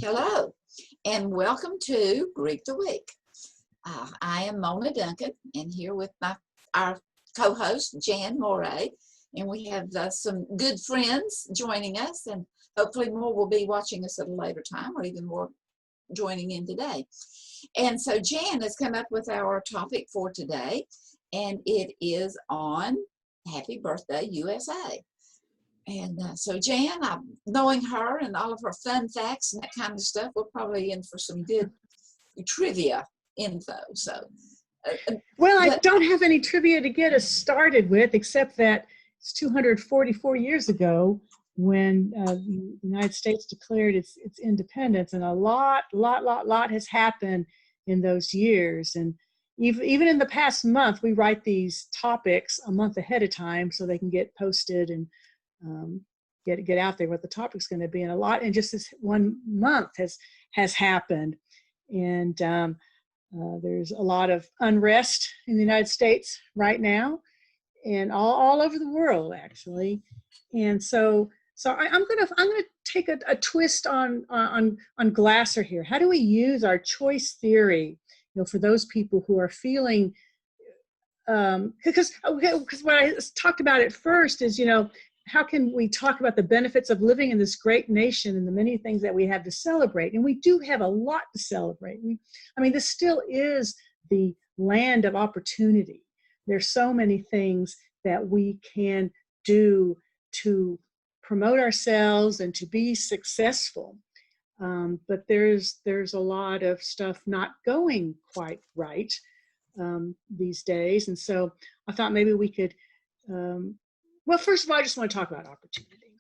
Hello, and welcome to Greek the Week. I am Mona Duncan, and here with our co-host Jan Moray, and we have some good friends joining us, and hopefully more will be watching us at a later time, or even more joining in today. And so Jan has come up with our topic for today, and it is on Happy Birthday USA. And so Jan, knowing her and all of her fun facts and that kind of stuff, we're probably in for some good trivia info. Well, I don't have any trivia to get us started with, except that it's 244 years ago when the United States declared its independence, and a lot has happened in those years. And even in the past month, we write these topics a month ahead of time so they can get posted and get out there what the topic's going to be. And a lot in just this 1 month has happened. And there's a lot of unrest in the United States right now, and all over the world actually. And so I'm gonna take a twist on Glasser here. How do we use our choice theory, for those people who are feeling because what I talked about at first is, how can we talk about the benefits of living in this great nation and the many things that we have to celebrate? And we do have a lot to celebrate. This still is the land of opportunity. There's so many things that we can do to promote ourselves and to be successful. But there's a lot of stuff not going quite right these days. And so I thought maybe we could, well, first of all, I just want to talk about opportunity.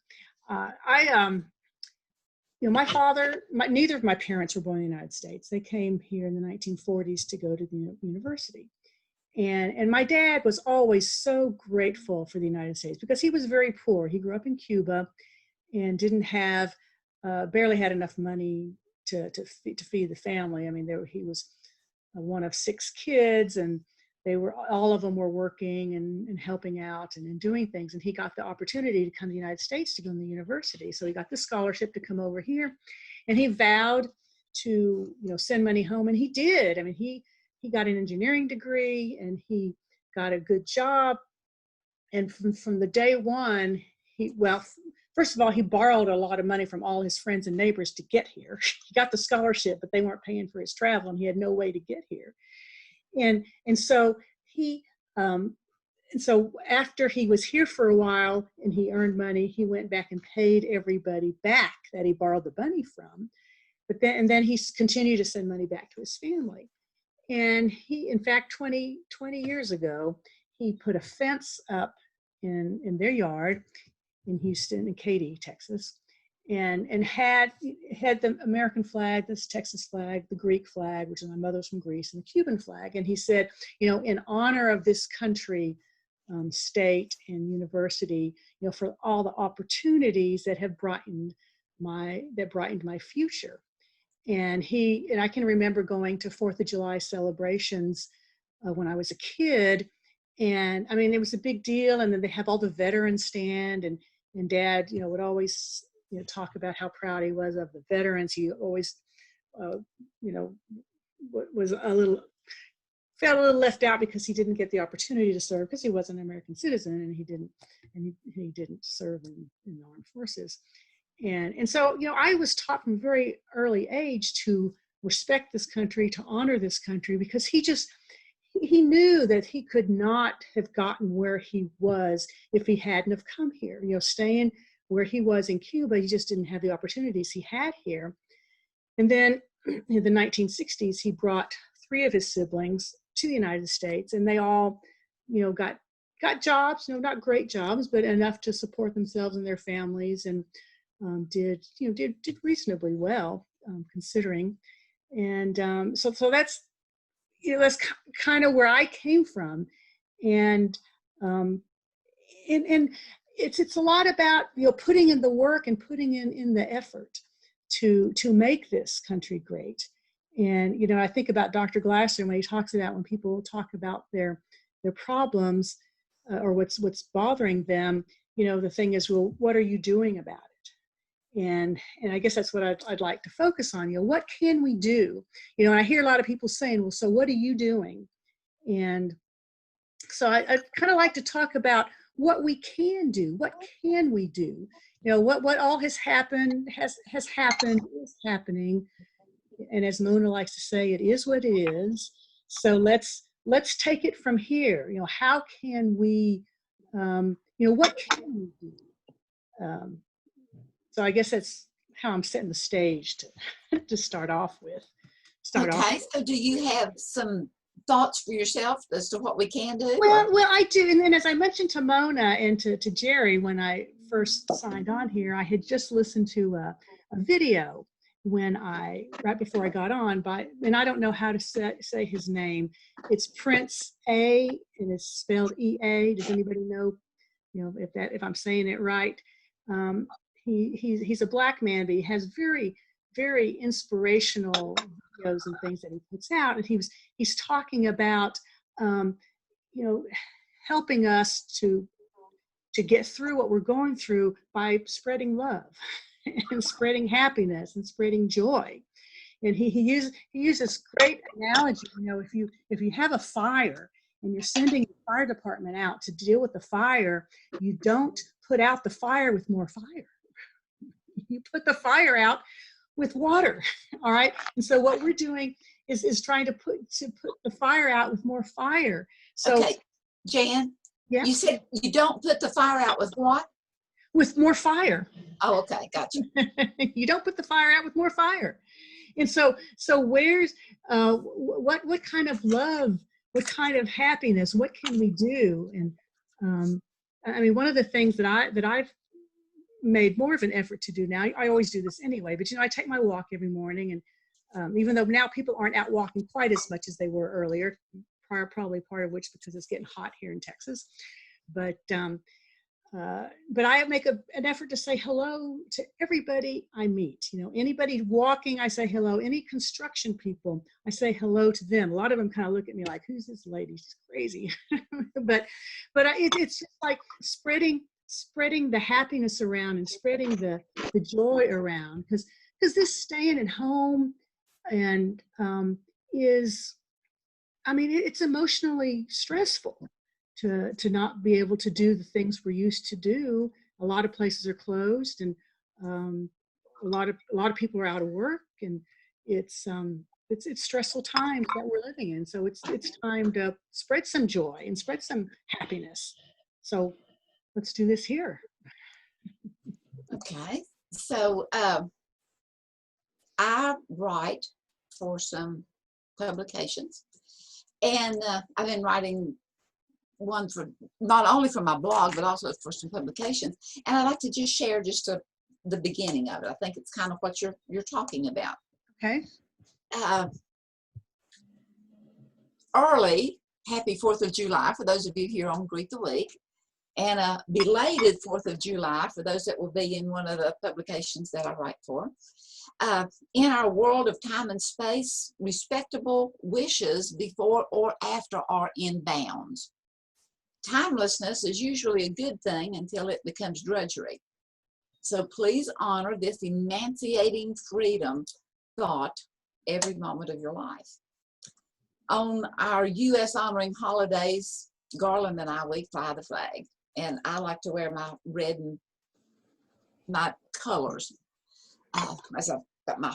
My father, neither of my parents were born in the United States. They came here in the 1940s to go to the university. And my dad was always so grateful for the United States because he was very poor. He grew up in Cuba and didn't have, barely had enough money to feed the family. He was one of 6 kids, and all of them were working and helping out and doing things. And he got the opportunity to come to the United States to go to the university. So he got the scholarship to come over here, and he vowed to, send money home. And he did. He got an engineering degree, and he got a good job. And from the day one, first of all, he borrowed a lot of money from all his friends and neighbors to get here. He got the scholarship, but they weren't paying for his travel, and he had no way to get here. And so after he was here for a while and he earned money, he went back and paid everybody back that he borrowed the money from. But then he continued to send money back to his family. And he, in fact, 20 years ago, he put a fence up in their yard in Houston, in Katy, Texas, and had the American flag, this Texas flag, the Greek flag, which is my mother's from Greece, and the Cuban flag. And he said, in honor of this country, state, and university, for all the opportunities that have brightened my future. And I can remember going to 4th of July celebrations when I was a kid. And it was a big deal. And then they have all the veterans stand, and Dad, would always, talk about how proud he was of the veterans. He always, was felt a little left out because he didn't get the opportunity to serve because he was an American citizen, and he didn't serve in the armed forces. And so, I was taught from a very early age to respect this country, to honor this country, because he knew that he could not have gotten where he was if he hadn't have come here. Staying where he was in Cuba, he just didn't have the opportunities he had here. And then in the 1960s, he brought 3 of his siblings to the United States, and they all, got jobs, not great jobs, but enough to support themselves and their families, and did reasonably well, considering. And so that's, that's kind of where I came from. And it's a lot about, putting in the work and putting in the effort to make this country great. And, I think about Dr. Glasser when he talks about, when people talk about their problems or what's bothering them, the thing is, well, what are you doing about it? And I guess that's what I'd like to focus on. What can we do? And I hear a lot of people saying, well, so what are you doing? And so I kind of like to talk about what we can do. What can we do? What all has happened, has happened, is happening. And as Mona likes to say, it is what it is. So let's take it from here. How can we, what can we do? So I guess that's how I'm setting the stage to start off with. Okay, so do you have some thoughts for yourself as to what we can do? Well, I do. And then as I mentioned to Mona and to Jerry when I first signed on here, I had just listened to a video right before I got on and I don't know how to say his name. It's Prince A, and it's spelled EA. Does anybody know, if I'm saying it right? He's a Black man, but he has very, very inspirational videos and things that he puts out. And he's talking about, helping us to get through what we're going through by spreading love and spreading happiness and spreading joy. And he uses this great analogy. If you have a fire and you're sending the fire department out to deal with the fire, you don't put out the fire with more fire. You put the fire out with water. All right. And so what we're doing is trying to put the fire out with more fire. So, okay, Jan, yeah? You said you don't put the fire out with what? With more fire. Oh, okay, gotcha. You don't put the fire out with more fire. And so where's what kind of love, what kind of happiness, what can we do? And I mean, one of the things that I've made more of an effort to do now, I always do this anyway, but I take my walk every morning, and even though now people aren't out walking quite as much as they were earlier, probably part of which because it's getting hot here in Texas, but I make an effort to say hello to everybody I meet. Anybody walking, I say hello. Any construction people, I say hello to them. A lot of them kind of look at me like, "Who's this lady? She's crazy." but it's just like spreading the happiness around and spreading the joy around, because this staying at home and it's emotionally stressful to not be able to do the things we're used to do. A lot of places are closed, and a lot of people are out of work, and it's stressful times that we're living in. So it's time to spread some joy and spread some happiness. So let's do this here. Okay, so I write for some publications, and I've been writing one for not only for my blog but also for some publications, and I'd like to just share the beginning of it. I think it's kind of what you're talking about. Okay. Early happy 4th of July for those of you here on Greet the Week, and a belated 4th of July for those that will be in one of the publications that I write for. In our world of time and space, respectable wishes before or after are in bounds. Timelessness is usually a good thing until it becomes drudgery. So please honor this emancipating freedom thought every moment of your life. On our U.S. honoring holidays, Garland and we fly the flag. And I like to wear my red and my colors. As I've got my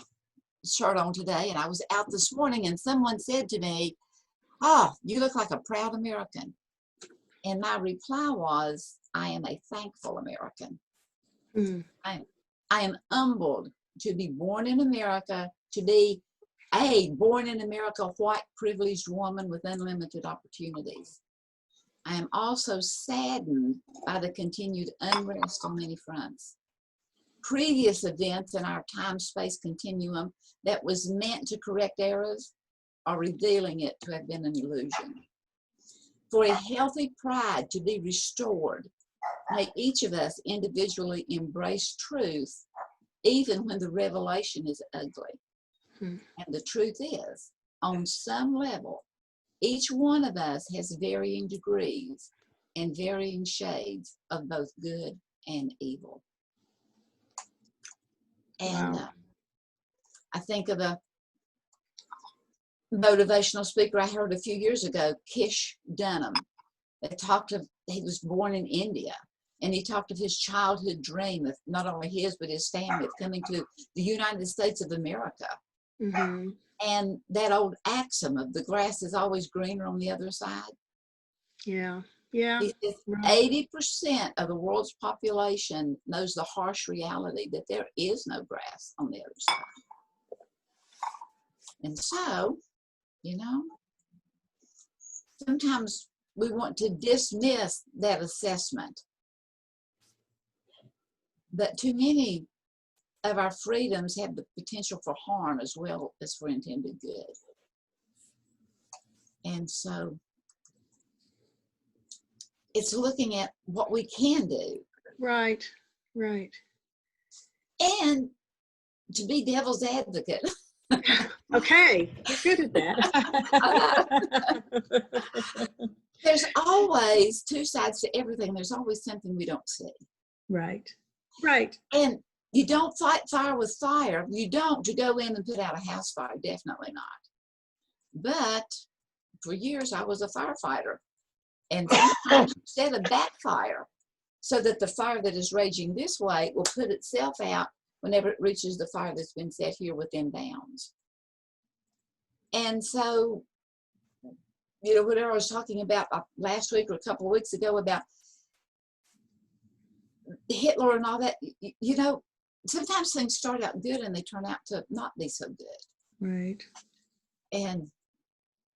shirt on today, and I was out this morning and someone said to me, "Oh, you look like a proud American." And my reply was, "I am a thankful American." I am humbled to be born in America, to be a born in America, white, privileged woman with unlimited opportunities. I am also saddened by the continued unrest on many fronts. Previous events in our time-space continuum that was meant to correct errors are revealing it to have been an illusion. For a healthy pride to be restored, may each of us individually embrace truth, even when the revelation is ugly. And the truth is, on some level, each one of us has varying degrees and varying shades of both good and evil. And Wow. I think of a motivational speaker I heard a few years ago, Kish Dunham, that talked of, he was born in India, and he talked of his childhood dream of not only his, but his family of coming to the United States of America. Mm-hmm. And that old axiom of the grass is always greener on the other side. Yeah. Yeah. He says Right. 80% of the world's population knows the harsh reality that there is no grass on the other side. And so, you know, sometimes we want to dismiss that assessment, but too many of our freedoms have the potential for harm as well as for intended good. And so it's looking at what we can do. Right. Right. And to be devil's advocate. Okay, you're good at that. There's always two sides to everything. There's always something we don't see. Right. Right. And you don't fight fire with fire. You don't to go in and put out a house fire. Definitely not. But for years, I was a firefighter. And sometimes you set a backfire so that the fire that is raging this way will put itself out whenever it reaches the fire that's been set here within bounds. And so, you know, whatever I was talking about last week or a couple of weeks ago about Hitler and all that, you know, sometimes things start out good and they turn out to not be so good. Right. And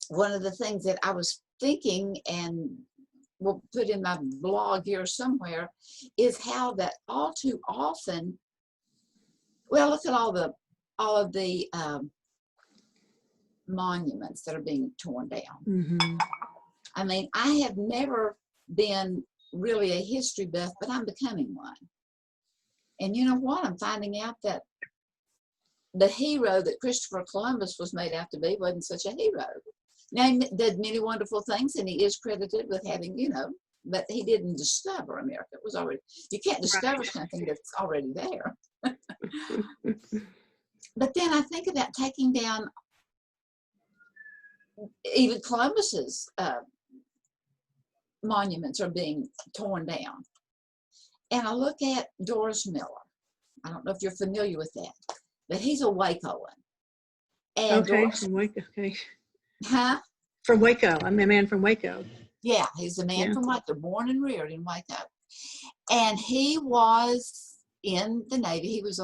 one of the things that I was thinking, and we'll put in my blog here somewhere, is how that all too often, well, look at all of the monuments that are being torn down. Mm-hmm. I mean, I have never been really a history buff, but I'm becoming one. And you know what? I'm finding out that the hero that Christopher Columbus was made out to be wasn't such a hero. Now, he did many wonderful things, and he is credited with having, you know, but he didn't discover America. It was already, you can't discover something that's already there. But then I think about taking down even Columbus's monuments are being torn down. And I look at Doris Miller. I don't know if you're familiar with that, but he's a Wacoan. And Okay, Doris, from Waco. Okay. huh? From Waco. I'm a man from Waco. Yeah, he's a man Yeah. from Waco, born and reared in Waco. And he was in the Navy. He was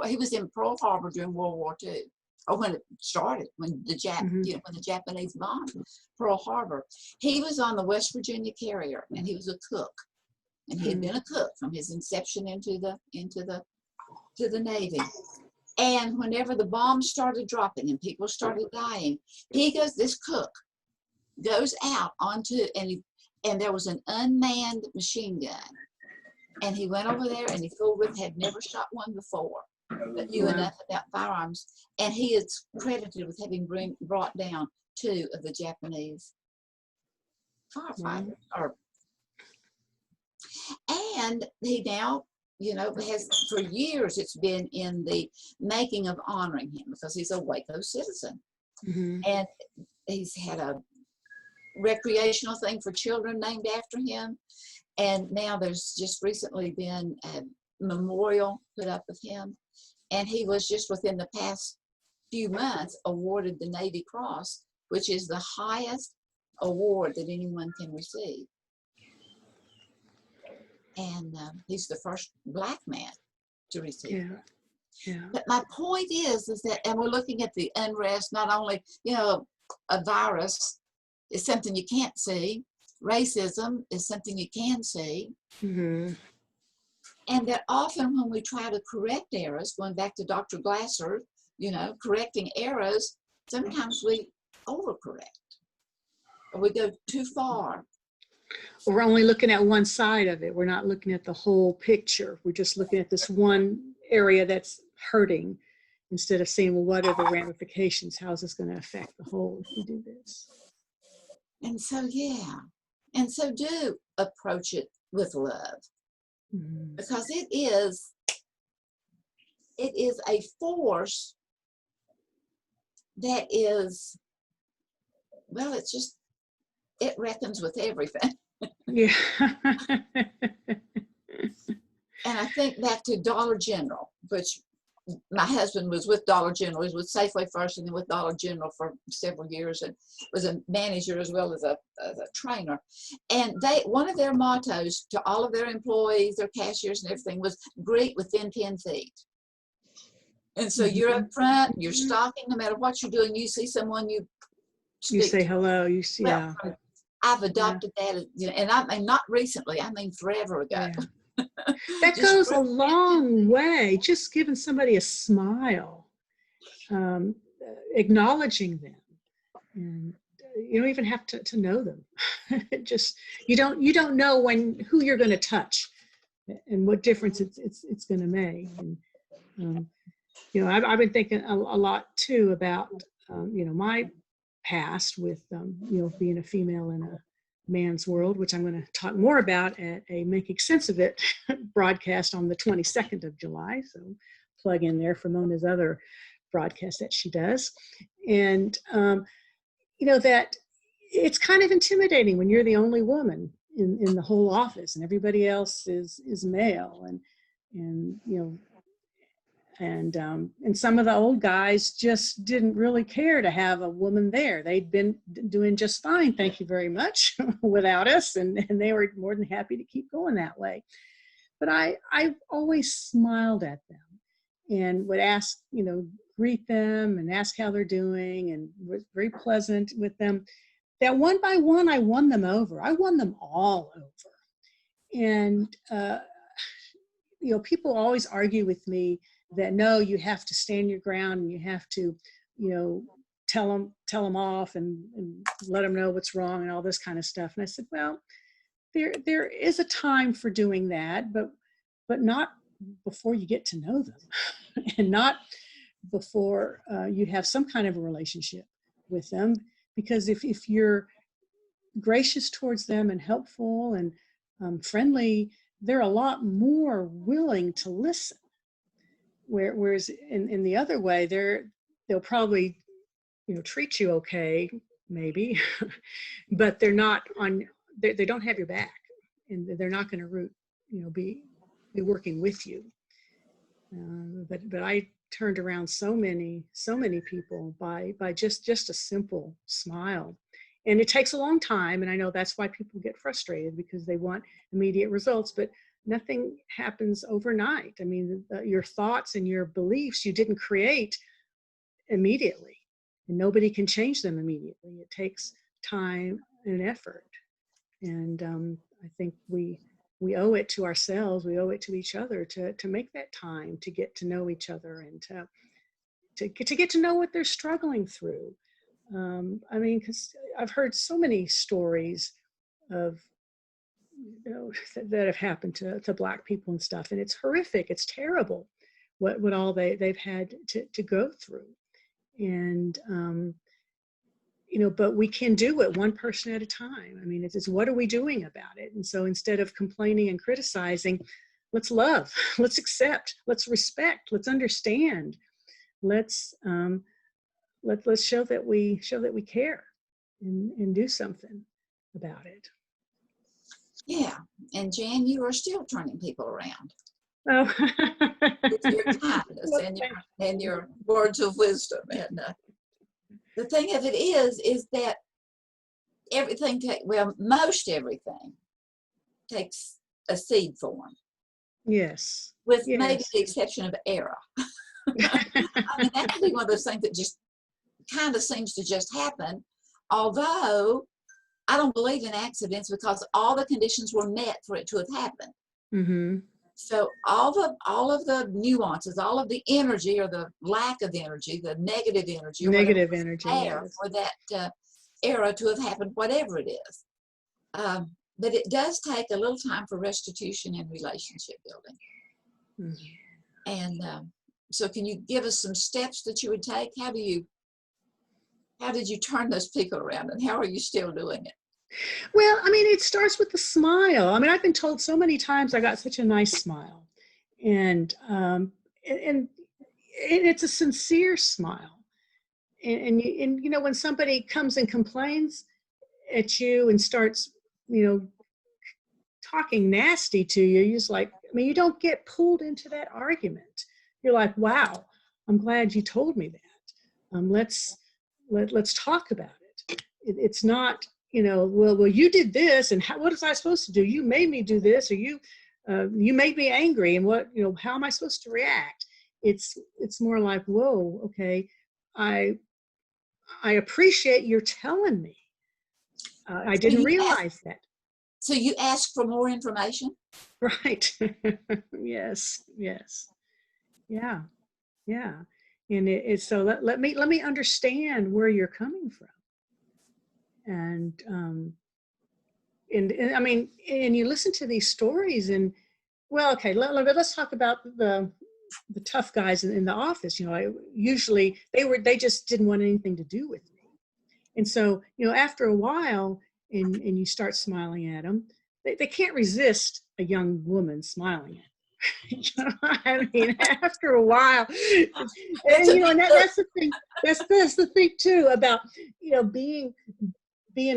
he was in Pearl Harbor during World War II, or when it started, when the Mm-hmm. when the Japanese bombed Pearl Harbor. He was on the West Virginia carrier, and he was a cook. And he had been a cook from his inception into the Navy. And whenever the bombs started dropping and people started dying, this cook goes out onto, and there was an unmanned machine gun. And he went over there and he fooled with, had never shot one before, but knew enough about firearms. And he is credited with having brought down 2 of the Japanese firefighters. And he now, you know, has, for years, it's been in the making of honoring him because he's a Waco citizen. Mm-hmm. And he's had a recreational thing for children named after him. And now there's just recently been a memorial put up of him. And he was just within the past few months awarded the Navy Cross, which is the highest award that anyone can receive. And he's the first Black man to receive it. Yeah. But my point is that, and we're looking at the unrest, not only, you know, a virus is something you can't see. Racism is something you can see. Mm-hmm. And that often when we try to correct errors, going back to Dr. Glasser, you know, correcting errors, sometimes we overcorrect or we go too far. We're only looking at one side of it. We're not looking at the whole picture. We're just looking at this one area that's hurting instead of saying, well, what are the ramifications? How is this going to affect the whole if we do this? And so, yeah. And so do approach it with love. Mm-hmm. Because it is it is a force that is, well, it's just, it reckons with everything. Yeah. And I think back to Dollar General, which my husband was with Dollar General. He was with Safeway first and then with Dollar General for several years, and was a manager as well as a trainer. And one of their mottos to all of their employees, their cashiers and everything, was greet within 10 feet. And so you're up front, you're stalking, no matter what you're doing, you see someone, you say to. hello, you see, well, yeah. I've adopted that, and I mean, not recently, I mean forever ago. Yeah. That goes a long way, just giving somebody a smile, acknowledging them, and you don't even have to know them. Just you don't know who you're going to touch and what difference it's going to make. And I've been thinking a lot too about my past with being a female in a man's world, which I'm going to talk more about at a Making Sense of It broadcast on the 22nd of July. So plug in there for Mona's other broadcast that she does. And, that it's kind of intimidating when you're the only woman in the whole office and everybody else is male. And some of the old guys just didn't really care to have a woman there. They'd been doing just fine, thank you very much, without us, and they were more than happy to keep going that way. But I always smiled at them and would ask, greet them and ask how they're doing, and was very pleasant with them. That one by one, I won them over. I won them all over. And, people always argue with me that no, you have to stand your ground and you have to, tell them off and let them know what's wrong and all this kind of stuff. And I said, well, there is a time for doing that, but not before you get to know them and not before you have some kind of a relationship with them. Because if you're gracious towards them and helpful and friendly, they're a lot more willing to listen. Whereas in the other way, they'll probably, treat you okay, maybe, but they're not they don't have your back, and they're not going to be working with you. But I turned around so many people by just a simple smile. And it takes a long time, and I know that's why people get frustrated, because they want immediate results, but nothing happens overnight. I mean, your thoughts and your beliefs you didn't create immediately, and nobody can change them immediately. It takes time and effort. And I think we owe it to ourselves, we owe it to each other to make that time to get to know each other and to get to know what they're struggling through. I mean, because I've heard so many stories of that have happened to Black people and stuff, and it's horrific. It's terrible what all they've had to go through, and but we can do it one person at a time. I mean, it's what are we doing about it? And so instead of complaining and criticizing, let's love, let's accept, let's respect, let's understand, let's show that we care and do something about it. Yeah, and Jan, you are still turning people around. Oh. With your kindness and your words of wisdom. And the thing of it is that most everything takes a seed form. Yes. With maybe the exception of error. I mean, that could be one of those things that just kind of seems to just happen, although I don't believe in accidents, because all the conditions were met for it to have happened. Mm-hmm. So all of the nuances, all of the energy or the lack of energy, the negative energy, yes. for that era to have happened, whatever it is. But it does take a little time for restitution and relationship building. Mm-hmm. And so can you give us some steps that you would take? How did you turn those people around, and how are you still doing it? Well, I mean, it starts with the smile. I mean, I've been told so many times I got such a nice smile, and it's a sincere smile. And you know, when somebody comes and complains at you and starts, you know, talking nasty to you, you're just like, I mean, you don't get pulled into that argument. You're like, wow, I'm glad you told me that. Let's talk about it. It's not, you know, well, you did this, and what was I supposed to do? You made me do this, or you made me angry, and what, you know, how am I supposed to react? It's more like, whoa, okay, I appreciate your telling me. I didn't realize that. So you ask for more information? Right. Yes. Yeah. And it's so let me understand where you're coming from. And I mean, and you listen to these stories, and well, okay, let's talk about the tough guys in the office. You know, usually they just didn't want anything to do with me. And so, you know, after a while, and you start smiling at them, they can't resist a young woman smiling at them. You know, I mean, after a while, and you know, and that's the thing. That's the thing too about, you know, being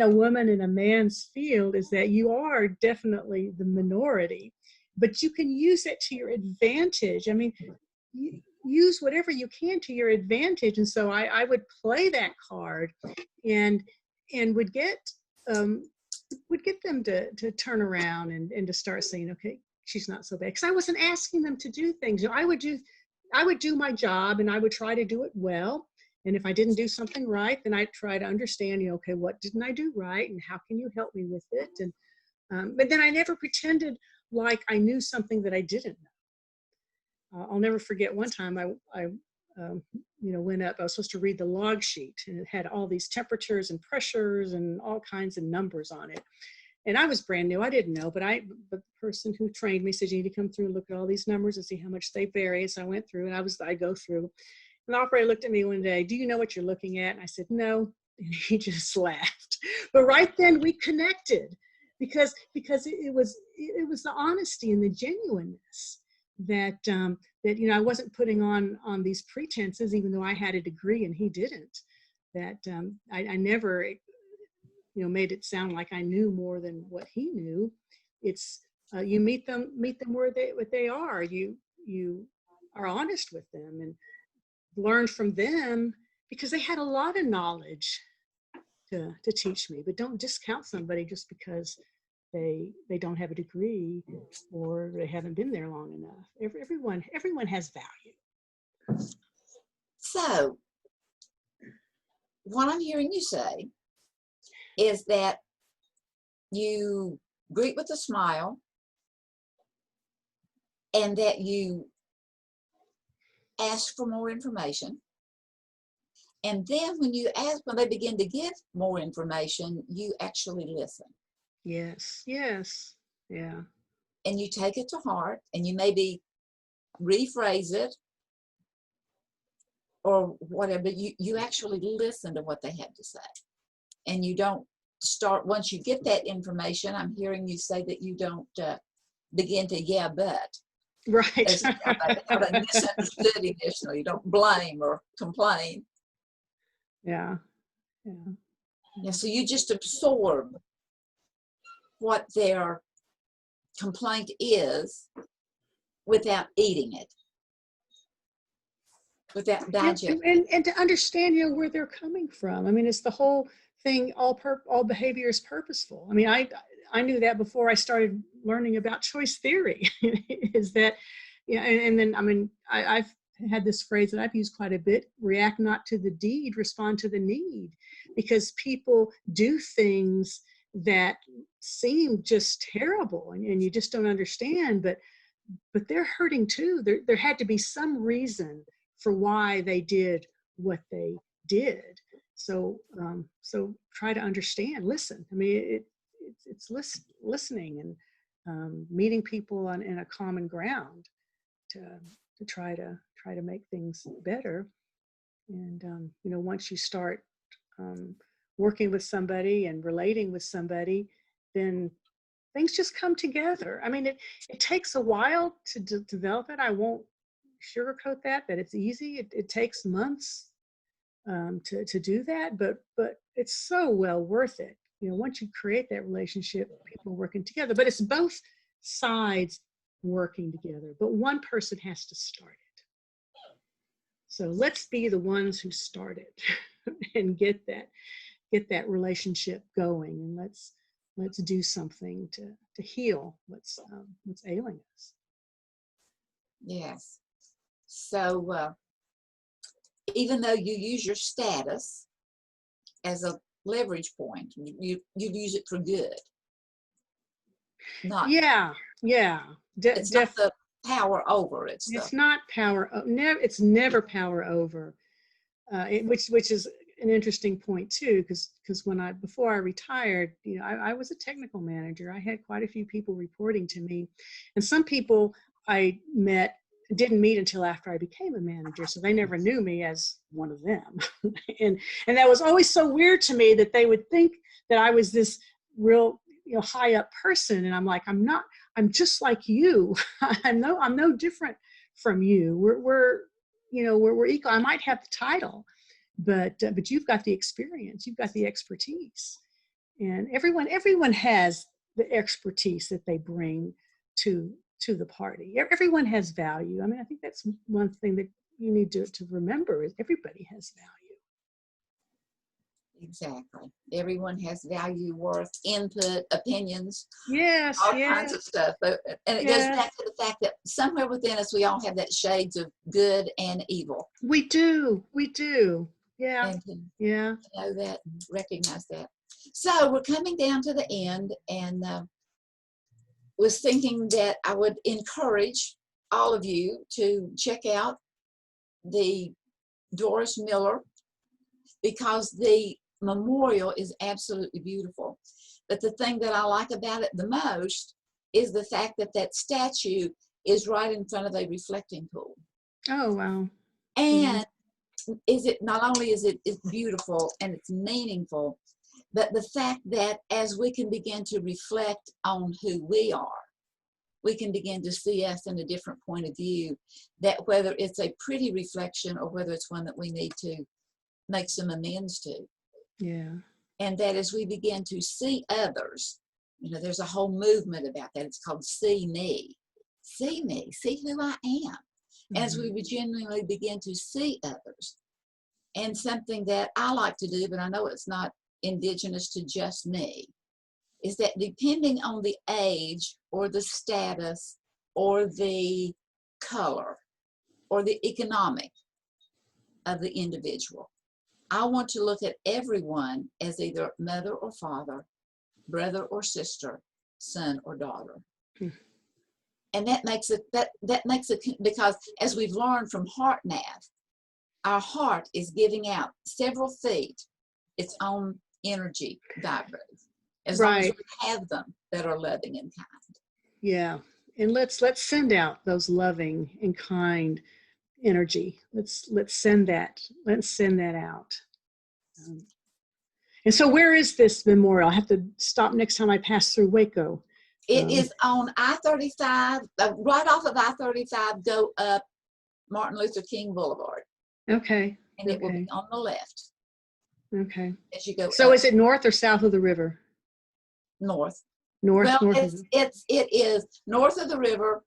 a woman in a man's field, is that you are definitely the minority, but you can use it to your advantage. I mean, use whatever you can to your advantage. And so I would play that card, and would get them to turn around and to start saying, okay, she's not so bad. Because I wasn't asking them to do things. You know, I would do my job, and I would try to do it well. And if I didn't do something right, then I'd try to understand, you know, okay, what didn't I do right, and how can you help me with it? And but then I never pretended like I knew something that I didn't know. I'll never forget one time I you know, went up. I was supposed to read the log sheet, and it had all these temperatures and pressures and all kinds of numbers on it. And I was brand new. I didn't know, but the person who trained me said, you need to come through and look at all these numbers and see how much they vary. So I went through, and I go through. And the operator looked at me one day, do you know what you're looking at? And I said, no. And he just laughed. But right then we connected, because it was the honesty and the genuineness that you know, I wasn't putting on these pretenses, even though I had a degree and he didn't. That I never, you know, made it sound like I knew more than what he knew. It's you meet them where they are. You are honest with them and learn from them, because they had a lot of knowledge to teach me. But don't discount somebody just because they don't have a degree or they haven't been there long enough. Everyone has value. So what I'm hearing you say is that you greet with a smile, and that you ask for more information. And then when they begin to give more information, you actually listen. Yes. Yeah. And you take it to heart, and you maybe rephrase it or whatever, but you actually listen to what they have to say. And you don't start, once you get that information, I'm hearing you say that you don't begin to, yeah, but. Right. As a misunderstood initially. You don't blame or complain. Yeah. So you just absorb what their complaint is without eating it, without digesting. And to understand, you know, where they're coming from. I mean, it's the whole thing. All behavior is purposeful. I mean, I knew that before I started learning about choice theory. Is that, yeah, and then I mean, I've had this phrase that I've used quite a bit: react not to the deed, respond to the need. Because people do things that seem just terrible, and you just don't understand, but they're hurting too. There had to be some reason for why they did what they did. So try to understand, listen. I mean, it's listening and meeting people in a common ground to try to make things better. And you know, once you start working with somebody and relating with somebody, then things just come together. I mean, it takes a while to develop it. I won't sugarcoat that it's easy. It takes months to do that, but it's so well worth it. You know, once you create that relationship, people working together, but it's both sides working together, but one person has to start it. So let's be the ones who start it and get that relationship going, and let's do something to heal what's ailing us. Yes. So even though you use your status as a leverage point, you use it for good. Not it's not the power over. It's not power. It's never power over. Which is an interesting point too, because before I retired, you know, I was a technical manager. I had quite a few people reporting to me, and some people I didn't meet until after I became a manager, so they never knew me as one of them. and that was always so weird to me, that they would think that I was this real, you know, high up person, and I'm like, I'm not. I'm just like you. I'm no different from you. We're equal. I might have the title, but you've got the experience, you've got the expertise, and everyone has the expertise that they bring to the party. Everyone has value. I mean, I think that's one thing that you need to remember, is everybody has value. Exactly. Everyone has value, worth, input, opinions. Yes, all kinds of stuff. And it goes back to the fact that somewhere within us, we all have that shades of good and evil. We do. Yeah. And to know that, and recognize that. So we're coming down to the end, and was thinking that I would encourage all of you to check out the Doris Miller, because the memorial is absolutely beautiful. But the thing that I like about it the most is the fact that statue is right in front of a reflecting pool. Oh, wow. And not only is it beautiful and it's meaningful, but the fact that as we can begin to reflect on who we are, we can begin to see us in a different point of view, that whether it's a pretty reflection or whether it's one that we need to make some amends to. Yeah. And that as we begin to see others, you know, there's a whole movement about that. It's called See Me, see who I am. As we genuinely begin to see others. And something that I like to do, but I know it's not indigenous to just me, is that depending on the age or the status or the color or the economic of the individual, I want to look at everyone as either mother or father, brother or sister, son or daughter. And that makes it, because as we've learned from HeartMath, our heart is giving out several feet its own energy vibrates, as long as we have them that are loving and kind. Yeah. And let's send out those loving and kind energy. Let's send that out. And so where is this memorial? I have to stop next time I pass through Waco. It is on I-35, right off of I-35, go up Martin Luther King Boulevard. Okay. And it will be on the left. Okay. As you go So up. Is it north or south of the river? North. North. Well, north it is north of the river,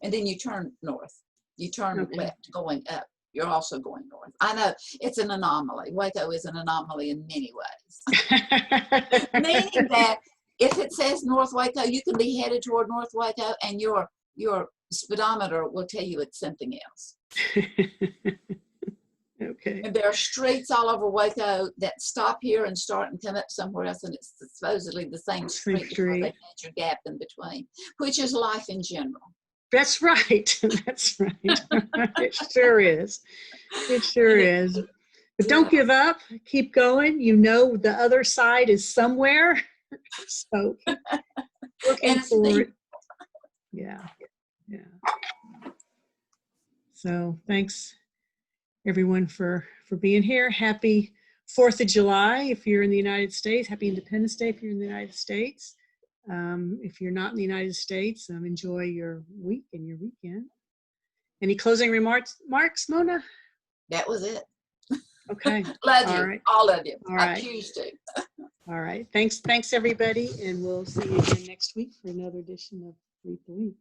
and then you turn north. You turn left going up. You're also going north. I know it's an anomaly. Waco is an anomaly in many ways. Meaning that if it says North Waco, you can be headed toward North Waco, and your speedometer will tell you it's something else. Okay. And there are streets all over Waco that stop here and start and come up somewhere else, and it's supposedly the same street before they had your gap in between, which is life in general. That's right. That's right. It sure is. It sure is. But don't give up. Keep going. You know the other side is somewhere. So keep looking forward. Yeah. So thanks everyone for being here. Happy 4th of July if you're in the United States. Happy Independence Day if you're in the United States. If you're not in the United States, enjoy your week and your weekend. Any closing remarks, Mona? That was it. Okay. Love All you, right. all of you. All I right. choose to. All right. Thanks, everybody. And we'll see you again next week for another edition of Read the Week.